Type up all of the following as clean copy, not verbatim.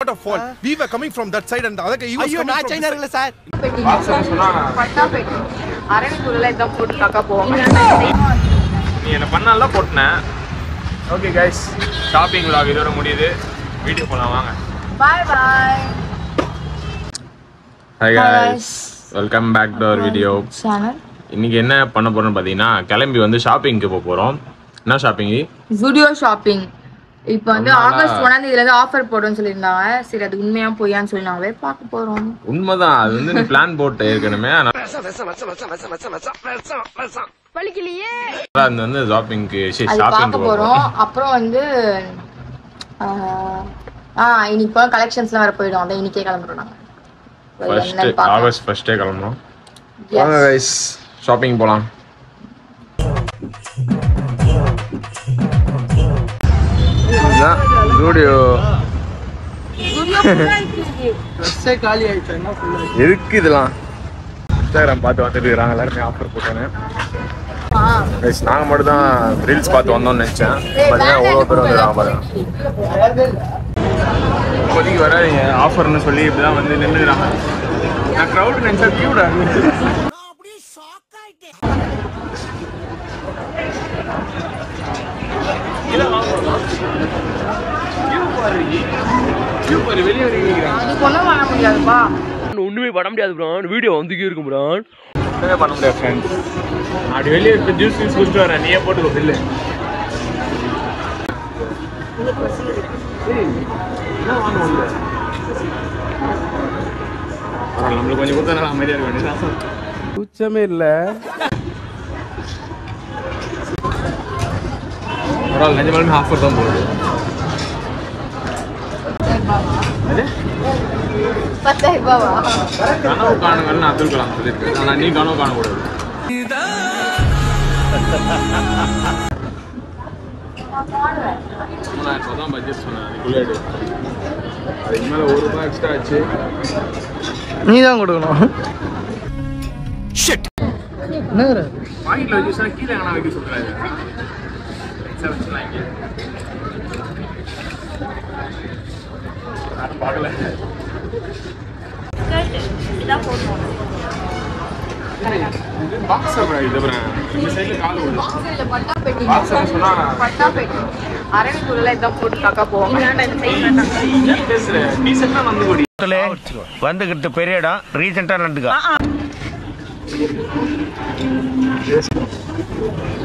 not a fault. We were coming from that side and the other guy he was coming from China இல்ல சார். பட்டா பெட்டி. அரவிக்குள்ள இத போட்டு காக்க போவாங்க. நீ என்ன பண்ணால போட்னே. ஓகே गाइस, ஷாப்பிங் vlog இதோட முடியுது. வீடியோ போலாம் வாங்க. Bye bye. Hi guys. Welcome back to our video channel. இன்னைக்கு என்ன பண்ண போறோம்னு பாத்தீங்கன்னா கிளம்பி வந்து ஷாப்பிங்க்கு போறோம். என்ன ஷாப்பிங்? Video shopping. இப்போ வந்து ஆகஸ்ட் 1 தேதியில இருந்து ஆஃபர் போடுறோம்னு சொல்லிருந்தாங்க. சரி அது உண்மையா பொய்யான்னு சொல்லி நாங்களே பார்க்க போறோம். உண்மைதான். அது வந்து நீ பிளான் போட்டு ஏற்கனவே வலிக்கலையே. அது வந்து ஷாப்பிங்க்கு பார்க்க போறோம். அப்புறம் வந்து இன்னைக்கு கலெக்ஷன்ஸ்லாம் வர போயிடும். அத இன்னைக்கே கிளம்புறோம் நாங்க. ஆகஸ்ட் 1 கிளம்புறோம். வாங்க गाइस ஷாப்பிங் போலாம். வீடியோ ட்ரெஸ்ஸே காலி ஆயிடுச்சு. என்ன ஃபுல்லா எதுக்கு இதெல்லாம் இன்ஸ்டாகிராம் பார்த்து வந்துட்டு இருக்காங்க எல்லாருமே ஆஃபர் போட்டேன்னு. गाइस நாங்க மட்டும் தான் ரீல்ஸ் பார்த்து வந்தோம்னு நினைச்சேன். பார்த்தீங்கன்னா அவ்வளோ பேர் வந்துடுறாங்க பாருங்க. இப்போதைக்கு வராதீங்க ஆஃபர்னு சொல்லி இப்படிதான் வந்து நின்றுக்கிறாங்க. நான் க்ரௌட் நினைச்சா கியூடா ஒண்ணுமே பண்ண முடியாது ப்ரோ. வீடியோ வந்துக்கே இருக்கும் ப்ரோ. ஒண்ணுமே பண்ண முடியாது ஃப்ரெண்ட்ஸ். அப்படி வெளியே இருக்க ஜூஸ் குடிச்சிட்டு வரேன். நீயே போட்டுக்கோ பில்லு. நம்மளுக்கு கொஞ்சம் கொடுத்தா அமைதியா இருக்க வேண்டியது. உச்சமே இல்ல. பரவாயில்ல, நிஜமாலுமே ஆஃபர் தான் போகுது. கனவு காணுங்கன்னு அப்துல் கலாம் சொல்லியிருக்கு. ஆனா நீ கனவு காணக்கூடாது. தான் பட்ஜெட் சொன்னேன். அதுக்குள்ளே அதுக்கு மேலே ₹1 எக்ஸ்ட்ரா ஆச்சு. நீ தான் கொடுக்கணும். பாக்கெட்ல வச்சு கீழே எங்கன்னா வைக்க சொல்றாரு. பார்க்கல பாக்ஸ் இது இந்த சைடுல கால் ஓடுது. பட்டா பெட்டி. பாக்ஸ் சொன்னா பட்டா பெட்டி. அரவிக்குள்ள இத போட்டு காக்க போவாங்க. இந்த சைடுல பேசுற டீசென்ட்டா வந்து ஓடி வந்துகிட்டு பெரிய இடம் ரீசெண்டா நடந்துக்க.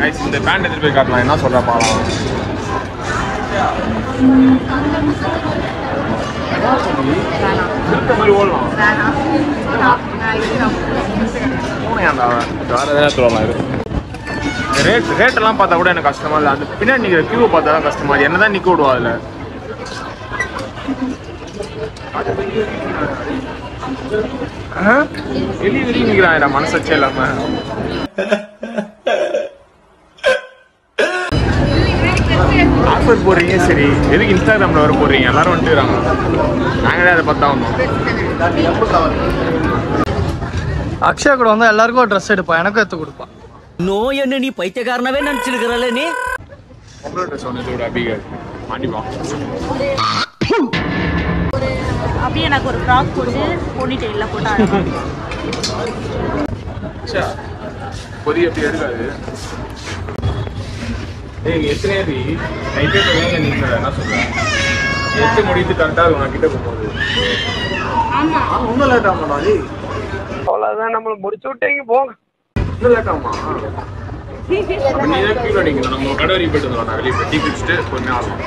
गाइस இந்த பேண்ட் எடுத்து போய் காட்டலாம். என்ன சொல்றா பாலாம். இருக்க மாதிரி ஓடலாம். ரேட் எல்லாம் பார்த்தா கூட எனக்கு கஷ்டமா இல்லை. அந்த பின்னாடி நிற்கிற கியூவை பார்த்தா தான் கஷ்டமா. என்னதான் நிற்க விடுவா அதில். வெளியே வெளியே நிற்கிறான் மனசாச்சே இல்லாம. ஆஃபர் போடுறீங்க சரி, எதுக்கு இன்ஸ்டாகிராமில் வர போடுறீங்க? எல்லாரும் வந்துட்டுறாங்க. நாங்களே அதை பார்த்தா வந்தோம். அக்ஷயா கூட வந்தா எல்லாருக்கும் ட்ரெஸ் எடுப்பான். எனக்கும் எடுத்து கொடுப்பான். நோ என்ன நீ பைத்தியக்காரனவே நினைச்சிருக்கிறல்ல நீ. பொம்பளை ட்ரெஸ் ஒன்று அபிகார் மாட்டிப்பா. அப்படியே எனக்கு ஒரு ஃப்ராக் போட்டு போனிடெயில்ல போட்டாங்க. பொதி அப்படி எடுக்காது. எத்தனை நைட்டே நீங்க என்ன சொல்றேன்? 8 முடித்து கரெக்டாக இருக்கும். நான் கிட்ட போகும்போது ஒன்றும் லேட் ஆக மாட்டோம். அவ்வளோதான், நம்மளை முடிச்சு விட்டீங்க போங்க. இன்னும் லேட் ஆகுமா? நீ தான் கீழே அடிக்கணும். நம்ம கடை வரைக்கும் போயிட்டு வந்துடும். நான் வெளியே போய் டீ குடிச்சிட்டு கொஞ்சம் ஆகும்.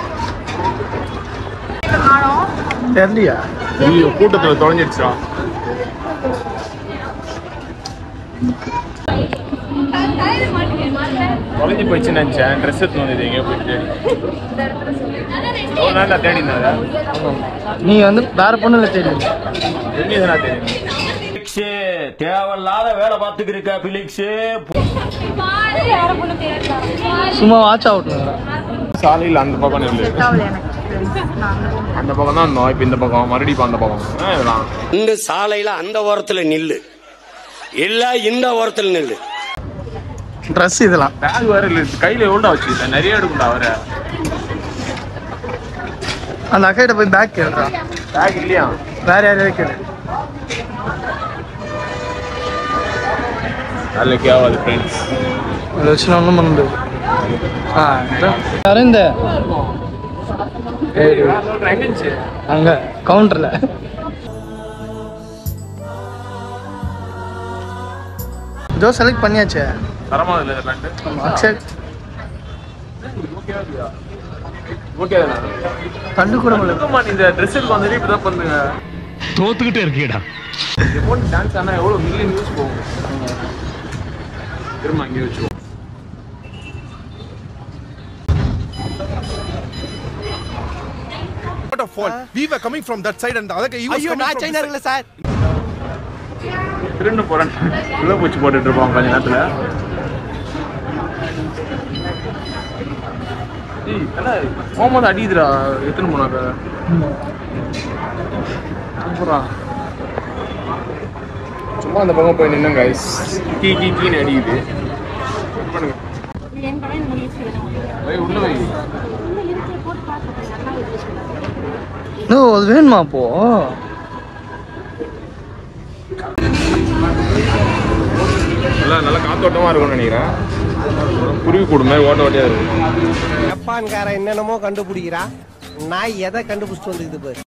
தெரியலையா? ஐயோ கூட்டத்தில் தொலைஞ்சிடுச்சா? தொலைஞ்சி போயிடுச்சுன்னு நினச்சேன். ட்ரெஸ் எடுத்து வந்தது எங்கேயோ போயிட்டு ஒரு நாள் தேடி இருந்தாங்க. நீ வந்து வேற பொண்ணுல தேடி என்ன தெரியும்? தேவையில்லாத வேலை பார்த்துக்கிருக்க பிலிக்ஸ். சும்மா வாட்ச் அவுட். சாலையில் அந்த பக்கம் இல்லை, அந்த பக்கம் தான் இருந்தோம். இப்போ இந்த பக்கம் மறுபடியும் அந்த பக்கம். இந்த சாலையில அந்த ஓரத்துல நில்லு, இல்ல இந்த ஓரத்துல நில்லு. ட்ரெஸ் இதெல்லாம் பேக் வேற இல்லை, கையில் எவ்வளோ வச்சு நிறைய எடுக்கும்டா. வர அந்த அக்கையிட்ட போய் பேக் கேட்குறான். பேக் இல்லையா? வேற யாரையாவது கேளு. நாளைக்கு ஆகாது ஃப்ரெண்ட்ஸ். அதை வச்சு நான் ஒன்றும் பண்ண முடியாது. யாரும் இந்த அங்கே கவுண்டரில் ஜோ செலக்ட் பண்ணியாச்சு. தரமாக இல்லை பேண்ட். அக்ஷய் ஓகே தானே? கண்டு கூட முடியல. இந்த ட்ரெஸ்ஸுக்கு வந்துட்டு இப்படி தான் பண்ணுங்க. தோத்துக்கிட்டே இருக்கீடா. அமௌண்ட் டான்ஸ் ஆனால் எவ்வளோ மில்லியன் யூஸ் போகும். திரும்ப அங்கே வச்சுருவோம். What a fall. We were coming from that side and the other guy he was coming from this side. Sir. திருண்டு போகிறேன் உள்ள பூச்சி போட்டுட்டு இருப்பான் கொஞ்ச நேரத்தில். போகும்போது அடிக்குதுடா. எத்தனை போனாக்க சும்மா அந்த பக்கம் போய் நின்னுங்க கைஸ். கீன்னு அடிக்குது. பண்ணுங்க உள்ள வை. ஓ அது வேணுமா அப்போ? நல்லா காத்தோட்டமாக இருக்கும்னு நினைக்கிறேன். குருவி கூடு மாதிரி ஓட்ட ஓட்டையாக இருக்கு. ஜப்பான்காரன் என்னென்னமோ கண்டுபிடிக்கிறா. நாய் எதை கண்டுபிடிச்சிட்டு வந்துக்குது பாரு.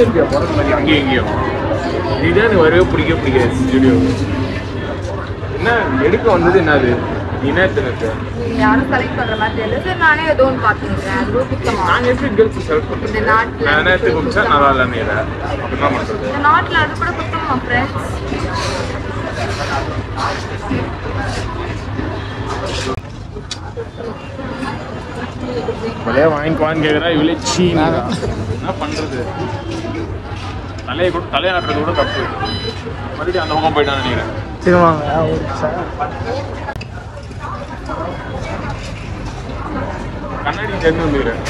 இருக்கியா பிறந்த மாதிரி அங்கேயும் இங்கேயும். இதுதான் எனக்கு வரவே பிடிக்காது ஸ்டுடியோ. என்ன எடுக்க வந்தது என்னது? இனத்துக்கு யாரும் செலக்ட் பண்ற மாதிரி தெரியல. சரி நானே ஏதோ ஒன்று பார்த்துக்கிறேன். அது ரொம்ப சுத்தமா நான் எப்படி கேர்ள்ஸ் செலக்ட் பண்ணுறேன்? இந்த நாட்டில் நான் நேரத்துக்கு குடிச்சா நல்லா இல்லைன்னு அப்படிதான் பண்ணுறது. இந்த நாட்டில் அது கூட சுத்தமா ஃப்ரெண்ட்ஸ். இப்போதே வாங்கிக்குவான்னு கேட்குறா. இவ்வளோ என்ன பண்ணுறது? தலையை நாட்டுறது கூட தப்பு. மறுபடியும் அந்த பக்கம் போயிட்டான்னு நினைக்கிறேன். திருவாங்க கண்ணாடி சேர்ந்து வந்துக்கிறேன்.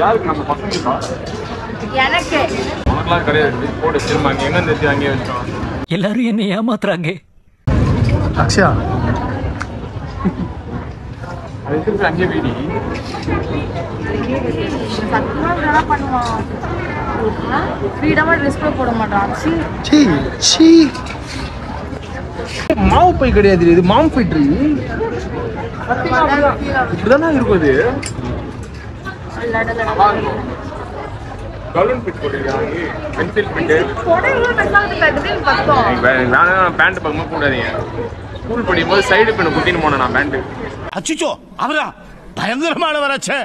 யாருக்கு? நம்ம பசங்க எனக்கு உனக்குலாம் கிடையாது. போட்டு திரும்ப அங்கே எங்கே நிறுத்தி அங்கேயே வச்சோம். எல்லாரும் என்ன ஏமாத்துறாங்க. அக்ஷயா அது திருப்பி அங்கேயே போயிடி. சத்தியமா நல்லா பண்ணுவான். ஃப்ரீடமா ட்ரெஸ் போட மாட்டான். சீ சீ மாவு பை கிடையாது. இது மாம் ஃபைட்ரி. இப்படிதானே இருக்கும். அது கலன் ஃபிட் போட்டுருக்காங்க. பென்சில் ஃபிட்டு வேணாம். பேண்ட் பக்கமாக கூடாதீங்க. ஸ்கூல் படிக்கும்போது சைடு பெண்ணை குத்தின்னு போனேன் நான் பேண்ட்டு. அச்சோ அவரா பயங்கரமான வராச்சே.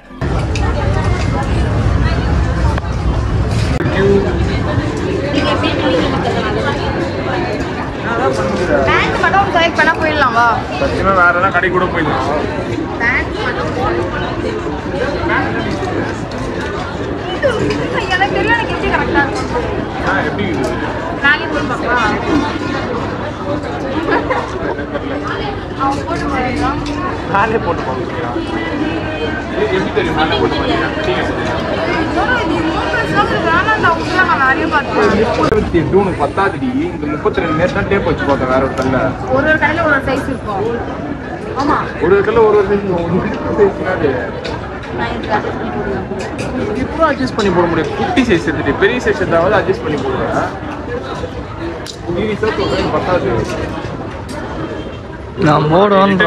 பேண்ட் மட்டும் செலக்ட் பண்ணா போயிடலாம். வா சத்தியமா வேற ஏதாவது கடை கூட போயிடலாம். பேண்ட் மட்டும் எனக்கு தெரியும். எனக்கு எப்படி கரெக்டா இருக்கும். எப்படி இருக்குது? நானே போய் பார்க்கலாம். அவன் போட்டு போறீங்களா? மேலே போட்டு பார்க்குறீங்களா? எப்படி தெரியும் மேலே போட்டு பார்க்குறீங்க? நிறைய பார்த்தேன். 28 பத்தாதுடி. இந்த 32 நேரம் தான் டேப் வச்சு பார்த்தேன். வேற ஒரு கல்ல ஒரு கடையில ஒரு சைஸ் இருக்கும். ஆமா ஒரு கல்ல ஒரு சைஸ் இப்போ அட்ஜஸ்ட் பண்ணி போட முடியும். குட்டி சைஸ் எடுத்துட்டு பெரிய சைஸ் எடுத்தாவது அட்ஜஸ்ட் பண்ணி போடுவேன். பத்தாது. நான் போடுவோம்.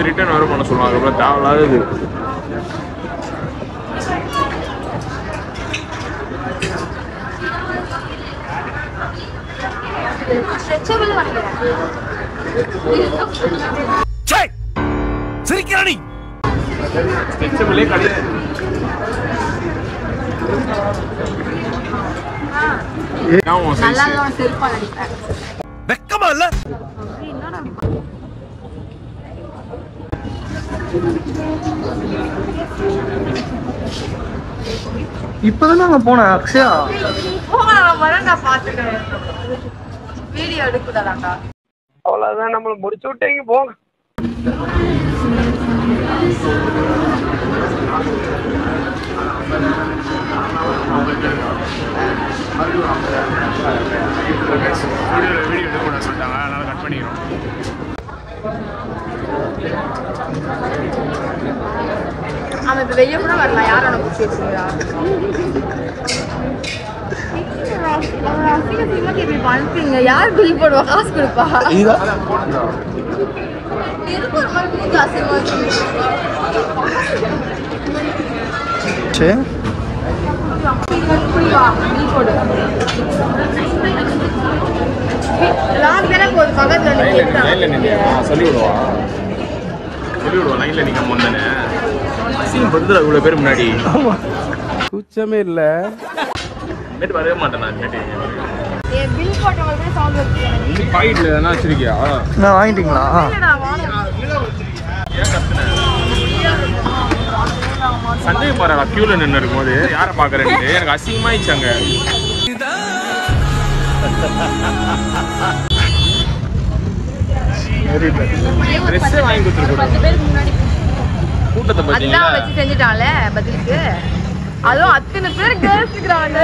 ரிட்டர்ன் வர பண்ண சொல்லுவாங்க. அப்புறம் தேவையில்லாதது. சிரிக்கிறானி ஸ்ட்ரெச்சபிளே கிடையாது. நல்லா செல்ஃபால் அடிப்பேன். வெக்கமா இல்ல? இப்பதான் நாங்க போனேன். அக்ஷயா நான் பாத்துக்கிறேன். வீடியோ எடுக்கூடாதாண்டா. அவ்வளவுதான் நம்மள முடிச்சு விட்டீங்க போங்க. வீடியோ சொல்லிட்டாங்க, அதனால கட் பண்ணிக்கிறோம். அவன் இப்போ வெளியே கூட வரலாம். யாரோட பிடிச்சி வச்சுக்கிறா பண்றீங்க? யார் பில் போடுவா? காசு கொடுப்பா? சரி லைன்ல நிக்க முந்தானே அசிங்கம் படுத்துற இவ்வளவு பேர் முன்னாடி. கூச்சமே இல்ல. நேற்று வரவே மாட்டேன் நான். நேற்று பில் போட்டவங்களுக்கு சவுண்ட் வச்சு பாக்கெட்ல எதனா வச்சிருக்கியா? நான் வாங்கிட்டீங்களா? ஏன் கத்துன? சந்தேகம் பாரு, கியூல நின்று இருக்கும்போது யாரை பாக்குறேன்னு எனக்கு அசிங்கமாயிடுச்சாங்க. ட்ரெஸ் வாங்கி கொடுத்துருக்கோம். கூட்டத்தை பத்தி வச்சு செஞ்சுட்டான்ல பதிலுக்கு. அதுவும் அத்தனை பேர் கேர்ள்ஸ்க்குறாங்க.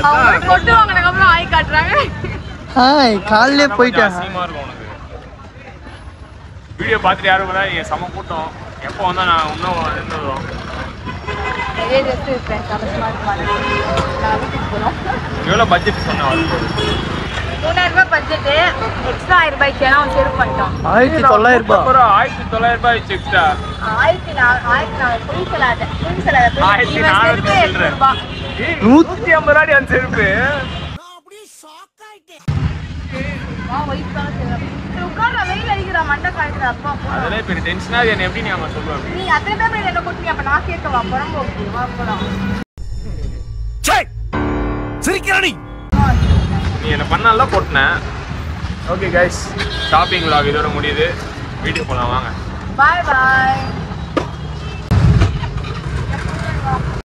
அவங்க கொட்டு வாங்கினதுக்கு அப்புறம் ஆய் காட்டுறாங்க. ஹாய் காலையிலே போயிட்டாங்க. அசிங்கமா இருக்கும் உனக்கு. வீடியோ பார்த்துட்டு யாரும் கூட என் செம கூட்டம். எப்போ வந்தா நான் இன்னும் இருந்துடும். நிறைய ட்ரெஸ் இருக்கேன். சமஸ்மா எவ்வளோ பட்ஜெட் சொன்னேன்? 3000 ரூபாய் பட்ஜெட். எக்ஸ்ட்ரா 1000 ரூபாய்க்கு அவன் செருப்பு பண்ணிட்டான். 1900 ரூபாய். 1900 ரூபாய் எக்ஸ்ட்ரா. 1400 புளி சலாத. 1450 ரூபாய். 150 ரூபாய் அந்த செருப்பு. உட்கார்ற வெயில் அடிக்கிற மண்டை காய்க்கிற அப்பா. அதெல்லாம் பெரிய டென்ஷனா என்ன எப்படி நீ அவங்க சொல்லுவாங்க? நீ அத்தனை பேர் என்ன கூட்டி அப்ப நான் கேட்கவா? புறம்போக்கு வா போலாம். சிரிக்கிறானி நீ என்ன பண்ணாலாம் போட்டேன். ஓகே கைஸ், ஷாப்பிங் vlog இதோட முடியுது. வீட்டுக்கு போலாம் வாங்க. பாய் பாய்.